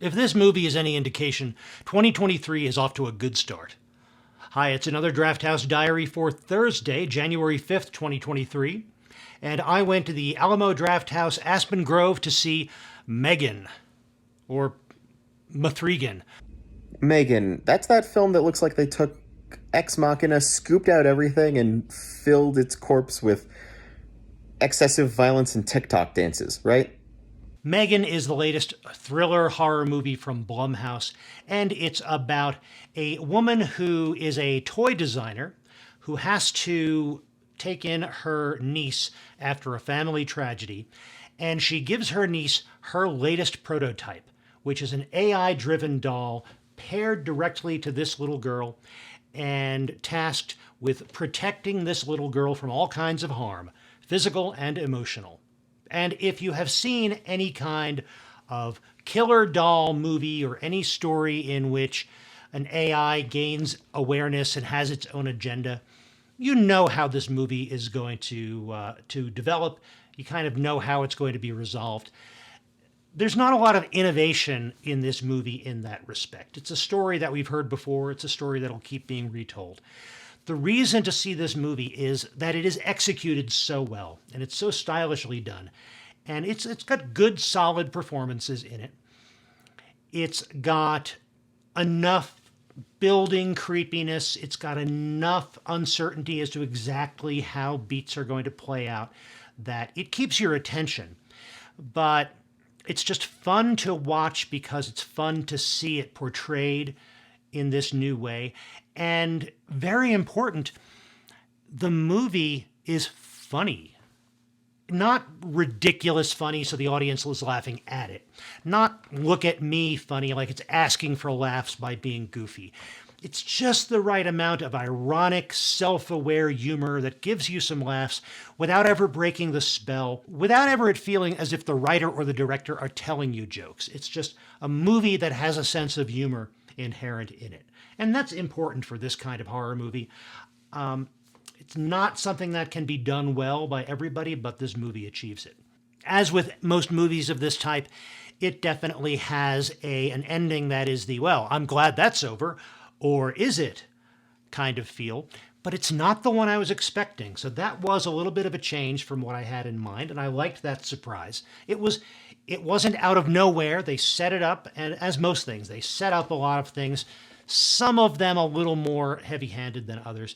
If this movie is any indication, 2023 is off to a good start. Hi, it's another Drafthouse Diary for Thursday, January 5th, 2023, and I went to the Alamo Drafthouse Aspen Grove to see M3GAN, or M3GAN. M3GAN, that's that film that looks like they took Ex Machina, scooped out everything, and filled its corpse with excessive violence and TikTok dances, right? M3GAN is the latest thriller horror movie from Blumhouse, and it's about a woman who is a toy designer who has to take in her niece after a family tragedy, and she gives her niece her latest prototype, which is an AI-driven doll paired directly to this little girl and tasked with protecting this little girl from all kinds of harm, physical and emotional. And if you have seen any kind of killer doll movie or any story in which an AI gains awareness and has its own agenda, you know how this movie is going to develop. You kind of know how it's going to be resolved. There's not a lot of innovation in this movie in that respect. It's a story that we've heard before. It's a story that'll keep being retold. The reason to see this movie is that it is executed so well, and it's so stylishly done. And it's got good, solid performances in it. It's got enough building creepiness. It's got enough uncertainty as to exactly how beats are going to play out that it keeps your attention. But it's just fun to watch because it's fun to see it portrayed in this new way. And very important, the movie is funny. Not ridiculous funny so the audience is laughing at it. Not look at me funny like it's asking for laughs by being goofy. It's just the right amount of ironic, self-aware humor that gives you some laughs without ever breaking the spell, without ever it feeling as if the writer or the director are telling you jokes. It's just a movie that has a sense of humor inherent in it. And that's important for this kind of horror movie. It's not something that can be done well by everybody, but this movie achieves it. As with most movies of this type, it definitely has an ending that is the, well, I'm glad that's over, or is it kind of feel, but it's not the one I was expecting. So that was a little bit of a change from what I had in mind, and I liked that surprise. It wasn't out of nowhere. They set it up, and as most things, they set up a lot of things, some of them a little more heavy-handed than others,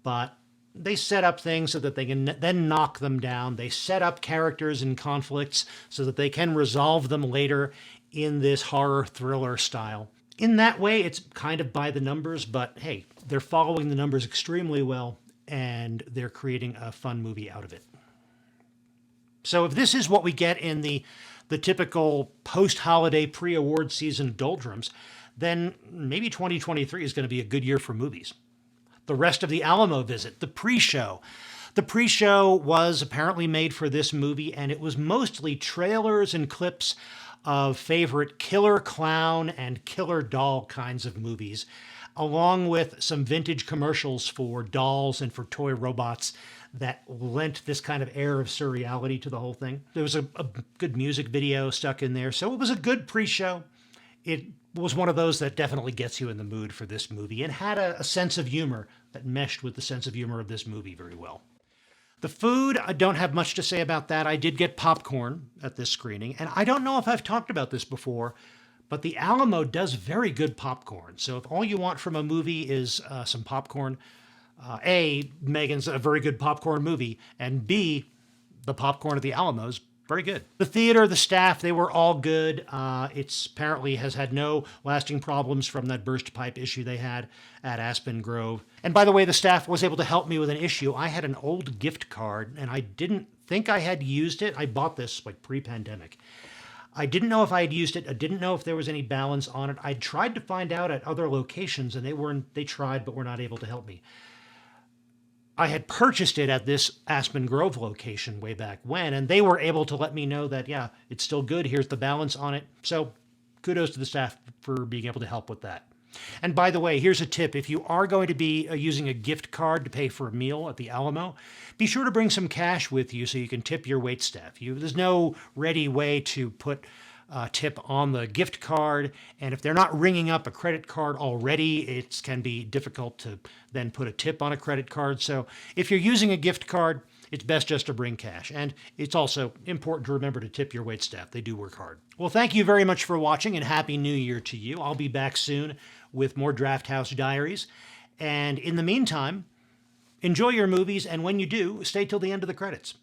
but they set up things so that they can then knock them down. They set up characters and conflicts so that they can resolve them later in this horror thriller style. In that way, it's kind of by the numbers, but hey, they're following the numbers extremely well, and they're creating a fun movie out of it. So if this is what we get in the typical post-holiday pre-award season doldrums, then maybe 2023 is going to be a good year for movies. The rest of the Alamo visit, the pre-show. The pre-show was apparently made for this movie, and it was mostly trailers and clips of favorite killer clown and killer doll kinds of movies, along with some vintage commercials for dolls and for toy robots that lent this kind of air of surreality to the whole thing. There was a good music video stuck in there, so it was a good pre-show. It was one of those that definitely gets you in the mood for this movie and had a sense of humor that meshed with the sense of humor of this movie very well. The food, I don't have much to say about that. I did get popcorn at this screening, and I don't know if I've talked about this before, but the Alamo does very good popcorn. So if all you want from a movie is some popcorn, A, M3GAN's a very good popcorn movie, and B, the popcorn at the Alamo's very good. The theater, the staff, they were all good. It's apparently has had no lasting problems from that burst pipe issue they had at Aspen Grove. And by the way, the staff was able to help me with an issue. I had an old gift card, and I didn't think I had used it. I bought this like pre-pandemic. I didn't know if I had used it. I didn't know if there was any balance on it. I tried to find out at other locations, and they tried, but were not able to help me. I had purchased it at this Aspen Grove location way back when, and they were able to let me know that, yeah, it's still good. Here's the balance on it. So kudos to the staff for being able to help with that. And by the way, here's a tip. If you are going to be using a gift card to pay for a meal at the Alamo, be sure to bring some cash with you so you can tip your waitstaff. There's no ready way to put tip on the gift card. And if they're not ringing up a credit card already, it can be difficult to then put a tip on a credit card. So if you're using a gift card, it's best just to bring cash. And it's also important to remember to tip your waitstaff. They do work hard. Well, thank you very much for watching, and Happy New Year to you. I'll be back soon with more Drafthouse Diaries. And in the meantime, enjoy your movies, and when you do, stay till the end of the credits.